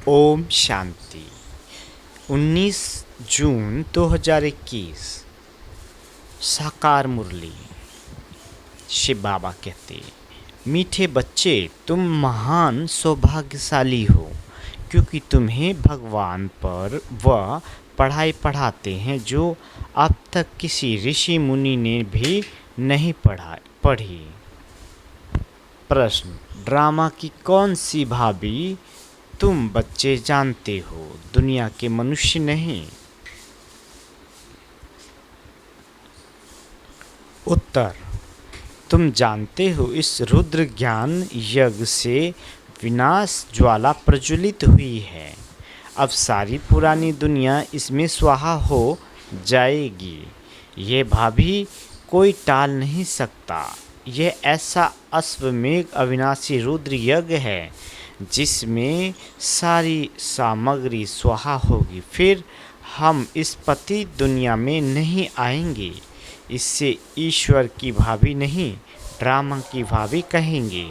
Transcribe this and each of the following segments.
ओम शांति। 19 जून 2021 साकार मुरली। शिव बाबा कहते, मीठे बच्चे, तुम महान सौभाग्यशाली हो, क्योंकि तुम्हें भगवान पर वह पढ़ाई पढ़ाते हैं जो अब तक किसी ऋषि मुनि ने भी नहीं पढ़ी। प्रश्न, ड्रामा की कौन सी भाभी तुम बच्चे जानते हो, दुनिया के मनुष्य नहीं? उत्तर, तुम जानते हो इस रुद्र ज्ञान यज्ञ से विनाश ज्वाला प्रज्वलित हुई है। अब सारी पुरानी दुनिया इसमें स्वाहा हो जाएगी। ये भाभी कोई टाल नहीं सकता। यह ऐसा अश्वमेघ अविनाशी रुद्र यज्ञ है जिसमें सारी सामग्री स्वाहा होगी। फिर हम इस पतित दुनिया में नहीं आएंगे। इससे ईश्वर की भाभी नहीं, ड्रामा की भाभी कहेंगे।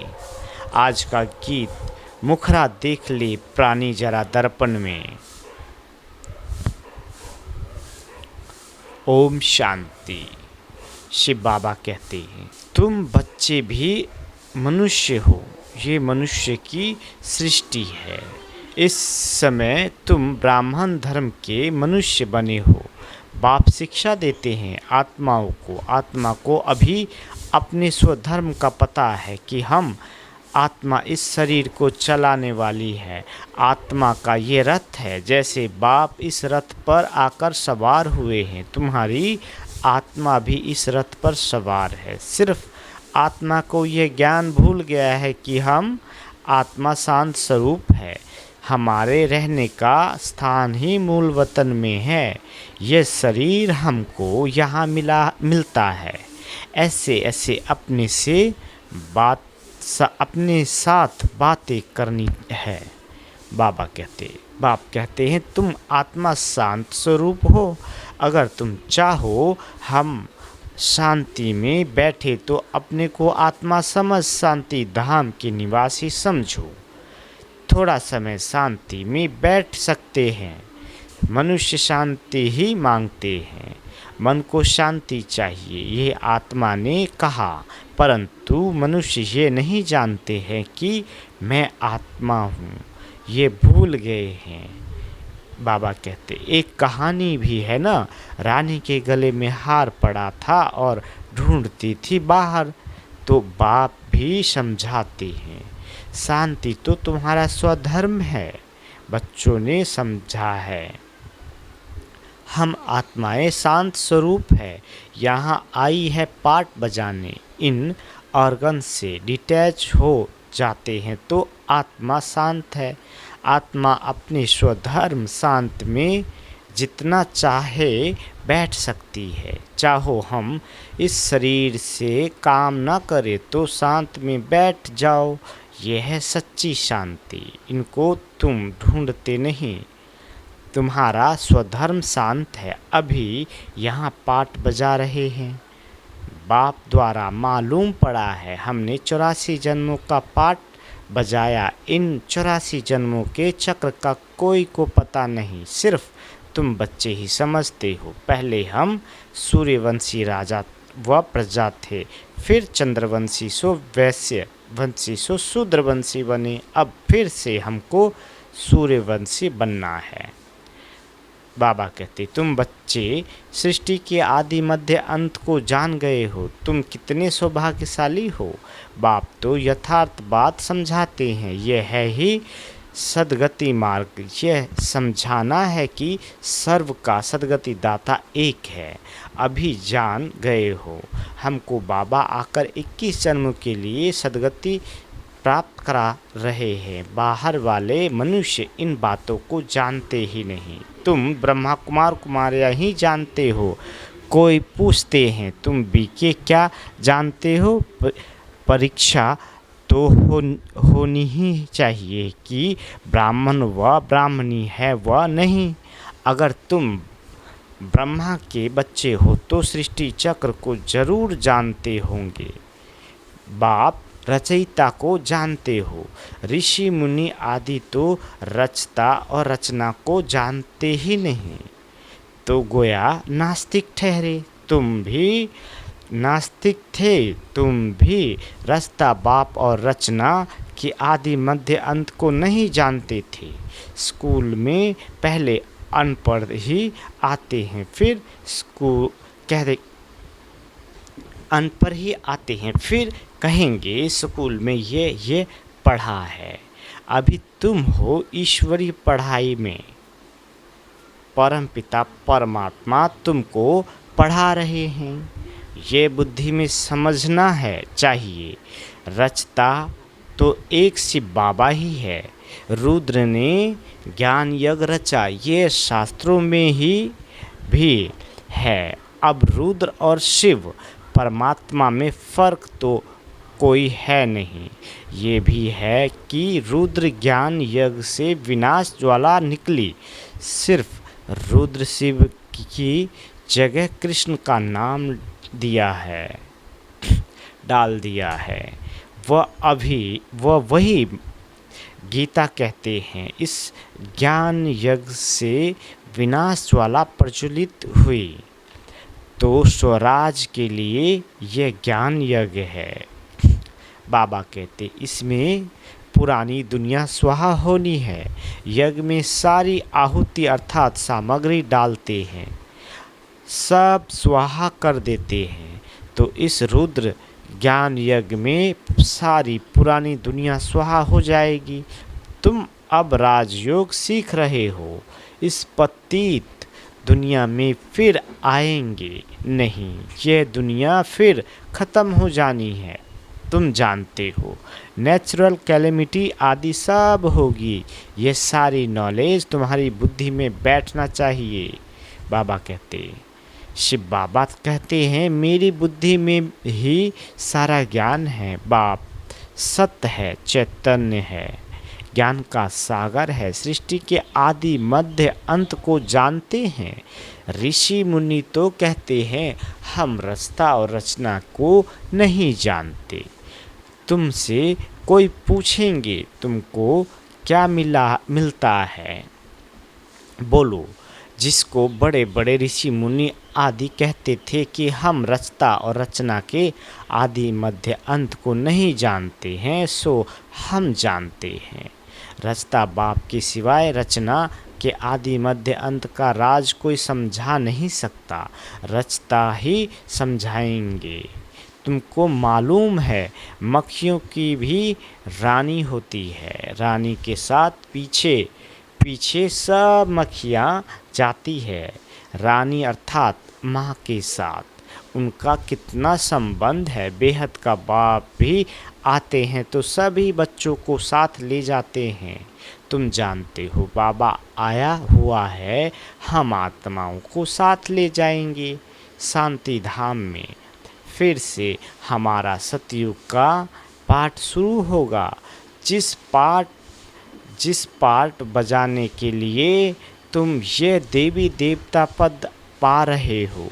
आज का गीत मुखरा देख ले प्राणी जरा दर्पण में। ओम शांति। शिव बाबा कहते हैं, तुम बच्चे भी मनुष्य हो। ये मनुष्य की सृष्टि है। इस समय तुम ब्राह्मण धर्म के मनुष्य बने हो। बाप शिक्षा देते हैं आत्मा को अभी अपने स्वधर्म का पता है कि हम आत्मा इस शरीर को चलाने वाली है। आत्मा का ये रथ है। जैसे बाप इस रथ पर आकर सवार हुए हैं, तुम्हारी आत्मा भी इस रथ पर सवार है। सिर्फ आत्मा को यह ज्ञान भूल गया है कि हम आत्मा शांत स्वरूप है। हमारे रहने का स्थान ही मूल वतन में है। यह शरीर हमको यहाँ मिलता है। ऐसे ऐसे अपने साथ बातें करनी है। बाप कहते हैं, तुम आत्मा शांत स्वरूप हो। अगर तुम चाहो हम शांति में बैठे तो अपने को आत्मा समझ शांति धाम के निवासी समझो। थोड़ा समय शांति में बैठ सकते हैं। मनुष्य शांति ही मांगते हैं। मन को शांति चाहिए, ये आत्मा ने कहा। परंतु मनुष्य ये नहीं जानते हैं कि मैं आत्मा हूँ। ये भूल गए हैं। बाबा कहते, एक कहानी भी है ना, रानी के गले में हार पड़ा था और ढूंढती थी बाहर। तो बाप भी समझाते हैं, शांति तो तुम्हारा स्वधर्म है। बच्चों ने समझा है, हम आत्माएं शांत स्वरूप है। यहाँ आई है पाठ बजाने। इन ऑर्गन से डिटैच हो जाते हैं तो आत्मा शांत है। आत्मा अपने स्वधर्म शांत में जितना चाहे बैठ सकती है। चाहो हम इस शरीर से काम न करें तो शांत में बैठ जाओ। यह है सच्ची शांति। इनको तुम ढूंढते नहीं। तुम्हारा स्वधर्म शांत है। अभी यहाँ पाठ बजा रहे हैं। बाप द्वारा मालूम पड़ा है, हमने 84 जन्मों का पाठ बजाया। इन 84 जन्मों के चक्र का कोई को पता नहीं, सिर्फ तुम बच्चे ही समझते हो। पहले हम सूर्यवंशी राजा व प्रजा थे, फिर चंद्रवंशी सो वैश्य वंशी सो शूद्रवंशी बने। अब फिर से हमको सूर्यवंशी बनना है। बाबा कहते, तुम बच्चे सृष्टि के आदि मध्य अंत को जान गए हो। तुम कितने सौभाग्यशाली हो। बाप तो यथार्थ बात समझाते हैं। यह है ही सदगति मार्ग। यह समझाना है कि सर्व का सदगति दाता एक है। अभी जान गए हो। हमको बाबा आकर 21 जन्म के लिए सदगति प्राप्त करा रहे हैं। बाहर वाले मनुष्य इन बातों को जानते ही नहीं। तुम ब्रह्मा कुमारियाँ ही जानते हो। कोई पूछते हैं, तुम बीके क्या जानते हो? परीक्षा तो होनी ही चाहिए कि ब्राह्मण व ब्राह्मणी है व नहीं। अगर तुम ब्रह्मा के बच्चे हो तो सृष्टि चक्र को जरूर जानते होंगे। बाप रचयिता को जानते हो। ऋषि मुनि आदि तो रचता और रचना को जानते ही नहीं, तो गोया नास्तिक ठहरे। तुम भी नास्तिक थे, तुम भी रचता बाप और रचना के आदि मध्य अंत को नहीं जानते थे। स्कूल में पहले अनपढ़ ही आते हैं, फिर स्कूल कह अनपढ़ ही आते हैं, फिर कहेंगे स्कूल में ये पढ़ा है। अभी तुम हो ईश्वरीय पढ़ाई में, परमपिता परमात्मा तुमको पढ़ा रहे हैं। ये बुद्धि में समझना है चाहिए। रचता तो एक शिव बाबा ही है। रुद्र ने ज्ञान यज्ञ रचा, ये शास्त्रों में ही भी है। अब रुद्र और शिव परमात्मा में फर्क तो कोई है नहीं। ये भी है कि रुद्र ज्ञान यज्ञ से विनाश ज्वाला निकली। सिर्फ रुद्र शिव की जगह कृष्ण का नाम डाल दिया है। वह वही गीता कहते हैं। इस ज्ञान यज्ञ से विनाश ज्वाला प्रज्वलित हुई, तो स्वराज के लिए यह ज्ञान यज्ञ है। बाबा कहते इसमें पुरानी दुनिया स्वाहा होनी है। यज्ञ में सारी आहुति अर्थात सामग्री डालते हैं, सब स्वाहा कर देते हैं। तो इस रुद्र ज्ञान यज्ञ में सारी पुरानी दुनिया स्वाहा हो जाएगी। तुम अब राजयोग सीख रहे हो, इस पतित दुनिया में फिर आएंगे नहीं। यह दुनिया फिर ख़त्म हो जानी है, तुम जानते हो। नेचुरल कैलेमिटी आदि सब होगी। ये सारी नॉलेज तुम्हारी बुद्धि में बैठना चाहिए। बाबा कहते, शिव बाबा कहते हैं मेरी बुद्धि में ही सारा ज्ञान है। बाप सत्य है, चैतन्य है, ज्ञान का सागर है, सृष्टि के आदि मध्य अंत को जानते हैं। ऋषि मुनि तो कहते हैं हम रचता और रचना को नहीं जानते। तुमसे कोई पूछेंगे तुमको क्या मिलता है, बोलो। जिसको बड़े बड़े ऋषि मुनि आदि कहते थे कि हम रचता और रचना के आदि मध्य अंत को नहीं जानते हैं, सो हम जानते हैं। रचता बाप के सिवाय रचना के आदि मध्य अंत का राज कोई समझा नहीं सकता, रचता ही समझाएंगे। तुमको मालूम है मक्खियों की भी रानी होती है। रानी के साथ पीछे पीछे सब मक्खियाँ जाती है। रानी अर्थात माँ के साथ उनका कितना संबंध है। बेहद का बाप भी आते हैं तो सभी बच्चों को साथ ले जाते हैं। तुम जानते हो बाबा आया हुआ है, हम आत्माओं को साथ ले जाएंगे शांति धाम में। फिर से हमारा सतयुग का पाठ शुरू होगा। जिस पाठ बजाने के लिए तुम ये देवी देवता पद पा रहे हो।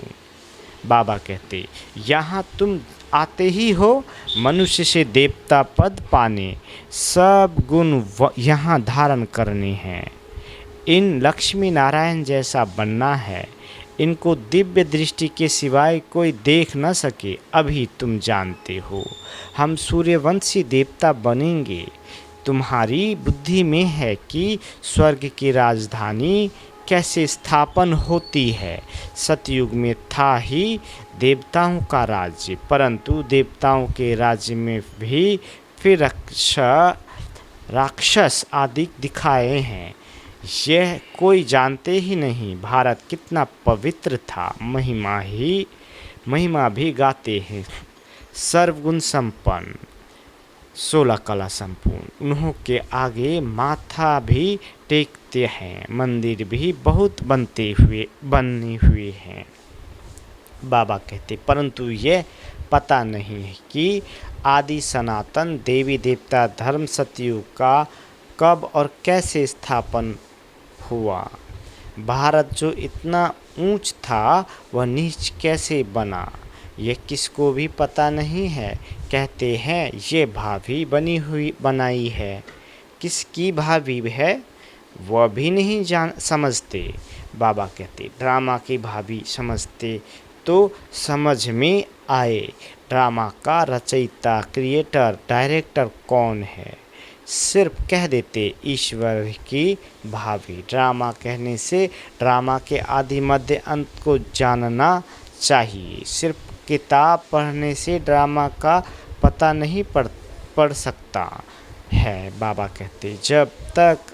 बाबा कहते यहाँ तुम आते ही हो मनुष्य से देवता पद पाने, सब गुण यहाँ धारण करने हैं। इन लक्ष्मी नारायण जैसा बनना है। इनको दिव्य दृष्टि के सिवाय कोई देख न सके। अभी तुम जानते हो हम सूर्यवंशी देवता बनेंगे। तुम्हारी बुद्धि में है कि स्वर्ग की राजधानी कैसे स्थापन होती है। सतयुग में था ही देवताओं का राज्य, परंतु देवताओं के राज्य में भी फिर राक्षस आदि दिखाए हैं। यह कोई जानते ही नहीं। भारत कितना पवित्र था, महिमा भी गाते हैं। सर्वगुण संपन्न, 16 कला संपूर्ण, उन्हों के आगे माथा भी टेकते हैं। मंदिर भी बहुत बने हुए हैं। बाबा कहते परंतु यह पता नहीं है कि आदि सनातन देवी देवता धर्म सतयुग का कब और कैसे स्थापन हुआ। भारत जो इतना ऊंच था वह नीच कैसे बना। ये किसको भी पता नहीं है। कहते हैं ये भाभी बनाई है। किसकी भाभी है वह भी नहीं समझते। बाबा कहते ड्रामा की भाभी समझते तो समझ में आए ड्रामा का रचयिता, क्रिएटर, डायरेक्टर कौन है। सिर्फ कह देते ईश्वर की भाभी। ड्रामा कहने से ड्रामा के आदि मध्य अंत को जानना चाहिए। सिर्फ किताब पढ़ने से ड्रामा का पता नहीं पढ़ सकता है। बाबा कहते जब तक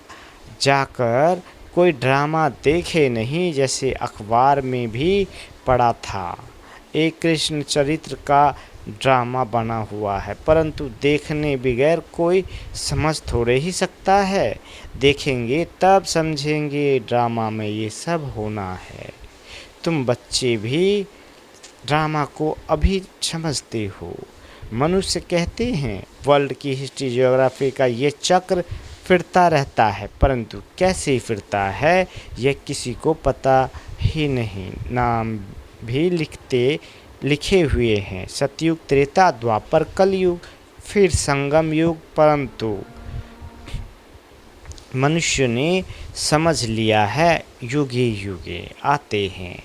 जाकर कोई ड्रामा देखे नहीं, जैसे अखबार में भी पढ़ा था एक कृष्ण चरित्र का ड्रामा बना हुआ है, परंतु देखने बगैर कोई समझ थोड़े ही सकता है। देखेंगे तब समझेंगे ड्रामा में ये सब होना है। तुम बच्चे भी ड्रामा को अभी समझते हो। मनुष्य कहते हैं वर्ल्ड की हिस्ट्री, ज्योग्राफी का ये चक्र फिरता रहता है, परंतु कैसे फिरता है यह किसी को पता ही नहीं। नाम भी लिखे हुए हैं, सतयुग, त्रेता, द्वापर, कलयुग, फिर संगम युग, परंतु मनुष्य ने समझ लिया है युगे युगे आते हैं।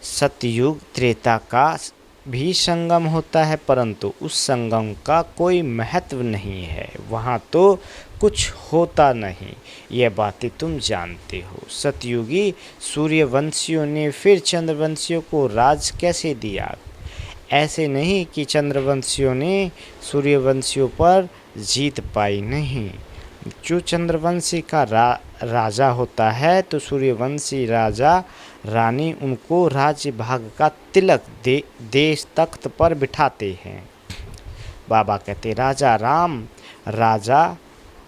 सतयुग त्रेता का भी संगम होता है, परंतु उस संगम का कोई महत्व नहीं है, वहाँ तो कुछ होता नहीं। यह बातें तुम जानते हो। सतयुगी सूर्यवंशियों ने फिर चंद्रवंशियों को राज कैसे दिया। ऐसे नहीं कि चंद्रवंशियों ने सूर्यवंशियों पर जीत पाई, नहीं। जो चंद्रवंशी का राजा होता है तो सूर्यवंशी राजा रानी उनको राज्य भाग का तिलक देश तख्त पर बिठाते हैं। बाबा कहते राजा राम, राजा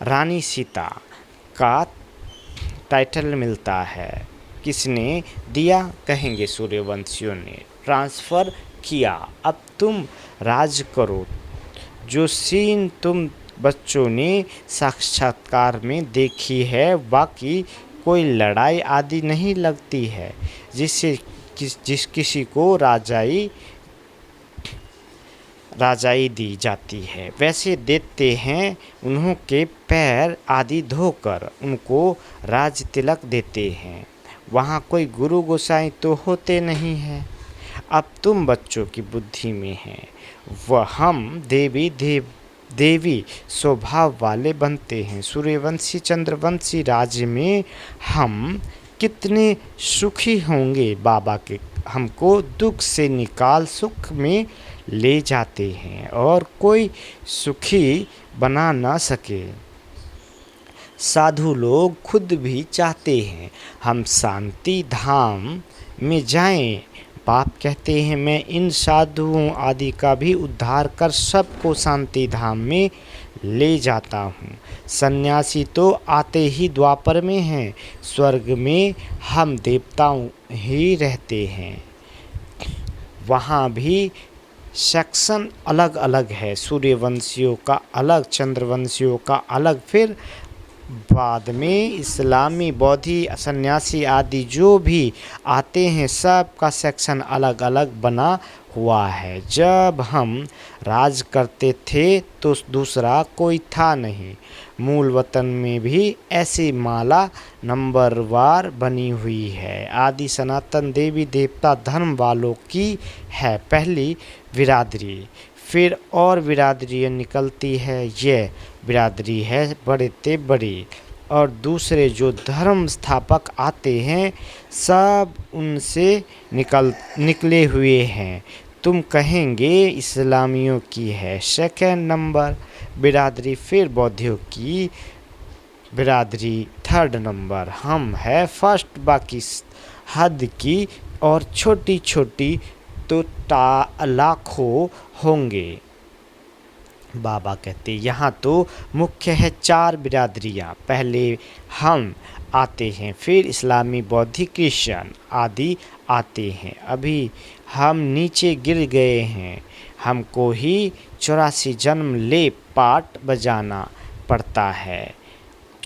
रानी सीता का टाइटल मिलता है। किसने दिया कहेंगे सूर्यवंशियों ने ट्रांसफ़र किया। अब तुम राज करो। जो सीन तुम बच्चों ने साक्षात्कार में देखी है, बाकी कोई लड़ाई आदि नहीं लगती है जिससे जिस किसी को राजाई दी जाती है, वैसे देते हैं। उन्हों के पैर आदि धोकर उनको राज तिलक देते हैं। वहाँ कोई गुरु गोसाई तो होते नहीं हैं। अब तुम बच्चों की बुद्धि में हैं, वह हम देवी स्वभाव वाले बनते हैं। सूर्यवंशी चंद्रवंशी राज्य में हम कितने सुखी होंगे। बाबा के हमको दुख से निकाल सुख में ले जाते हैं और कोई सुखी बना ना सके। साधु लोग खुद भी चाहते हैं हम शांति धाम में जाएं। बाप कहते हैं मैं इन साधुओं आदि का भी उद्धार कर सबको शांति धाम में ले जाता हूँ। सन्यासी तो आते ही द्वापर में हैं, स्वर्ग में हम देवताओं ही रहते हैं। वहाँ भी सेक्शन अलग अलग है, सूर्यवंशियों का अलग, चंद्रवंशियों का अलग, फिर बाद में इस्लामी, बौद्धि, सन्यासी आदि जो भी आते हैं सब का सेक्शन अलग अलग बना हुआ है। जब हम राज करते थे तो दूसरा कोई था नहीं। मूल वतन में भी ऐसी माला नंबरवार बनी हुई है। आदि सनातन देवी देवता धर्म वालों की है पहली बिरादरी, फिर और बिरादरियाँ निकलती है। ये बिरादरी है बड़े ते बड़ी, और दूसरे जो धर्म स्थापक आते हैं सब उनसे निकले हुए हैं। तुम कहेंगे इस्लामियों की है सेकंड नंबर बिरादरी, फिर बौद्धियों की बिरादरी थर्ड नंबर, हम है फर्स्ट। बाकी हद की और छोटी छोटी तो लाखों होंगे। बाबा कहते यहाँ तो मुख्य है चार बिरादरियाँ। पहले हम आते हैं, फिर इस्लामी, बौद्धिक, क्रिश्चियन आदि आते हैं। अभी हम नीचे गिर गए हैं, हमको ही 84 जन्म ले पाट बजाना पड़ता है।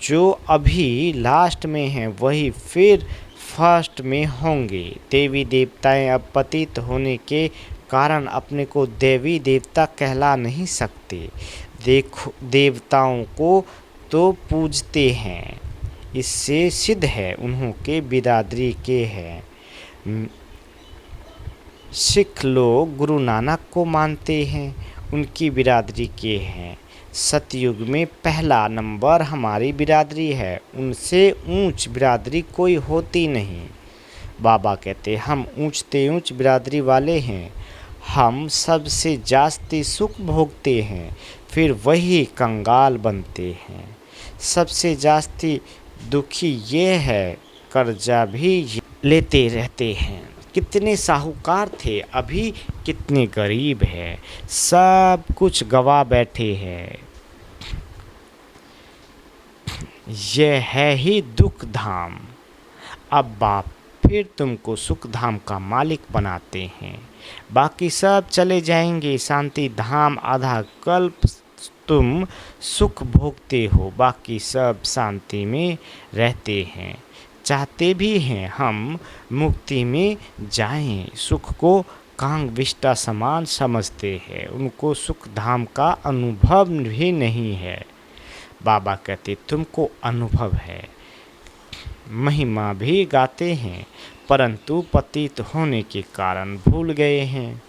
जो अभी लास्ट में हैं वही फिर फर्स्ट में होंगे। देवी देवताएं अब पतित होने के कारण अपने को देवी देवता कहला नहीं सकते। देखो, देवताओं को तो पूजते हैं, इससे सिद्ध है उन्हों के बिरादरी के हैं। सिख लोग गुरु नानक को मानते हैं, उनकी बिरादरी के हैं। सतयुग में पहला नंबर हमारी बिरादरी है, उनसे ऊंच बिरादरी कोई होती नहीं। बाबा कहते हम ऊंचते ऊंच बिरादरी वाले हैं, हम सबसे जास्ती सुख भोगते हैं, फिर वही कंगाल बनते हैं। सबसे जास्ती दुखी ये है, कर्जा भी लेते रहते हैं। कितने साहूकार थे, अभी कितने गरीब हैं, सब कुछ गवा बैठे हैं। यह है ही दुख धाम। अब बाप फिर तुमको सुख धाम का मालिक बनाते हैं, बाकी सब चले जाएंगे शांति धाम। आधा कल्प तुम सुख भोगते हो, बाकी सब शांति में रहते हैं। चाहते भी हैं हम मुक्ति में जाएं, सुख को कांग विष्टा समान समझते हैं, उनको सुख धाम का अनुभव भी नहीं है। बाबा कहते तुमको अनुभव है, महिमा भी गाते हैं, परंतु पतित होने के कारण भूल गए हैं।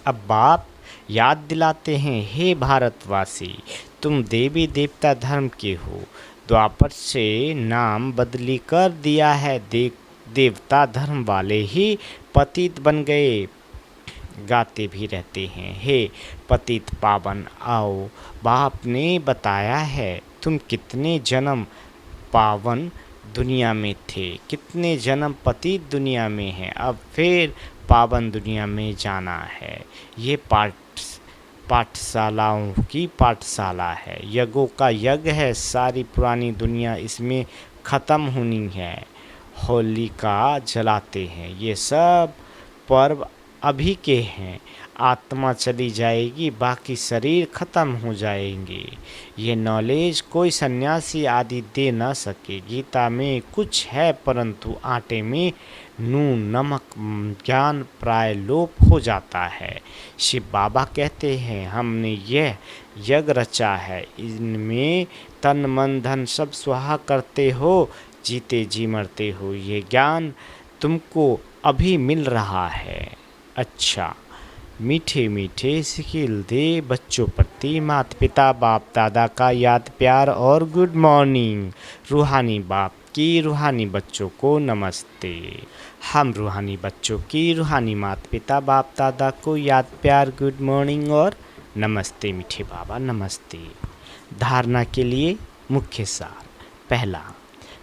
अब बाप याद दिलाते हैं, हे भारतवासी, तुम देवी देवता धर्म के हो, द्वापर से नाम बदली कर दिया है, देवता धर्म वाले ही पतित बन गए। गाते भी रहते हैं, हे पतित पावन आओ। बाप ने बताया है तुम कितने जन्म पावन दुनिया में थे, कितने जन्म पतित दुनिया में हैं, अब फिर पावन दुनिया में जाना है। ये पाठशालाओं की पाठशाला है, यज्ञों का यज्ञ है, सारी पुरानी दुनिया इसमें ख़त्म होनी है। होलिका जलाते हैं, ये सब पर्व अभी के हैं, आत्मा चली जाएगी, बाकी शरीर ख़त्म हो जाएंगे। ये नॉलेज कोई सन्यासी आदि दे न सके। गीता में कुछ है परंतु आटे में नून नमक ज्ञान प्राय लोप हो जाता है। शिव बाबा कहते हैं हमने यह यज्ञ रचा है, इनमें तन मन धन सब स्वाहा करते हो, जीते जी मरते हो, ये ज्ञान तुमको अभी मिल रहा है। अच्छा, मीठे मीठे सिखिल दे बच्चों प्रति माता पिता बाप दादा का याद प्यार और गुड मॉर्निंग। रूहानी बाप की रूहानी बच्चों को नमस्ते। हम रूहानी बच्चों की रूहानी माता पिता बाप दादा को याद प्यार गुड मॉर्निंग और नमस्ते। मीठे बाबा नमस्ते। धारणा के लिए मुख्य सार। पहला,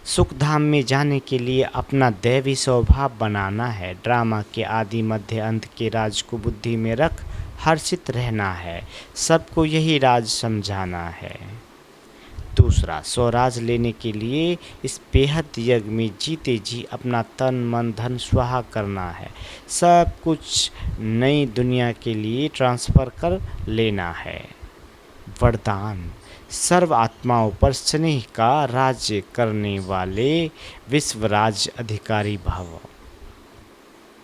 सुख धाम में जाने के लिए अपना दैवी स्वभाव बनाना है। ड्रामा के आदि मध्य अंत के राज को बुद्धि में रख हर्षित रहना है, सबको यही राज समझाना है। दूसरा, स्वराज लेने के लिए इस बेहद यज्ञ में जीते जी अपना तन मन धन स्वाहा करना है, सब कुछ नई दुनिया के लिए ट्रांसफ़र कर लेना है। वरदान, सर्व आत्माओं पर स्नेह का राज्य करने वाले विश्वराज अधिकारी भव।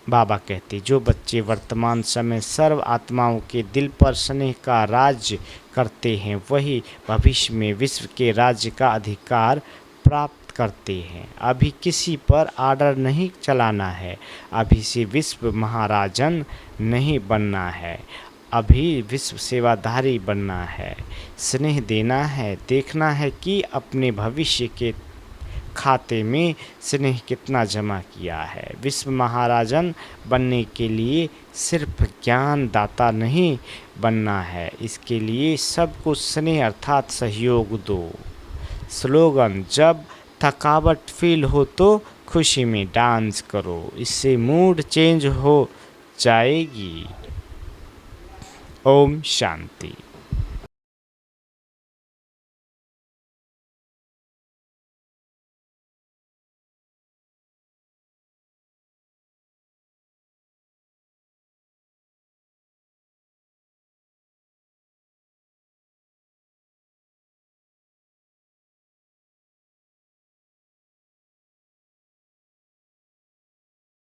बाबा कहते जो बच्चे वर्तमान समय सर्व आत्माओं के दिल पर स्नेह का राज्य करते हैं, वही भविष्य में विश्व के राज्य का अधिकार प्राप्त करते हैं। अभी किसी पर आर्डर नहीं चलाना है, अभी से विश्व महाराजन नहीं बनना है, अभी विश्व सेवाधारी बनना है। स्नेह देना है, देखना है कि अपने भविष्य के खाते में स्नेह कितना जमा किया है। विश्व महाराजन बनने के लिए सिर्फ ज्ञान दाता नहीं बनना है, इसके लिए सबको स्नेह अर्थात सहयोग दो। स्लोगन, जब थकावट फील हो तो खुशी में डांस करो, इससे मूड चेंज हो जाएगी। ओम शांति।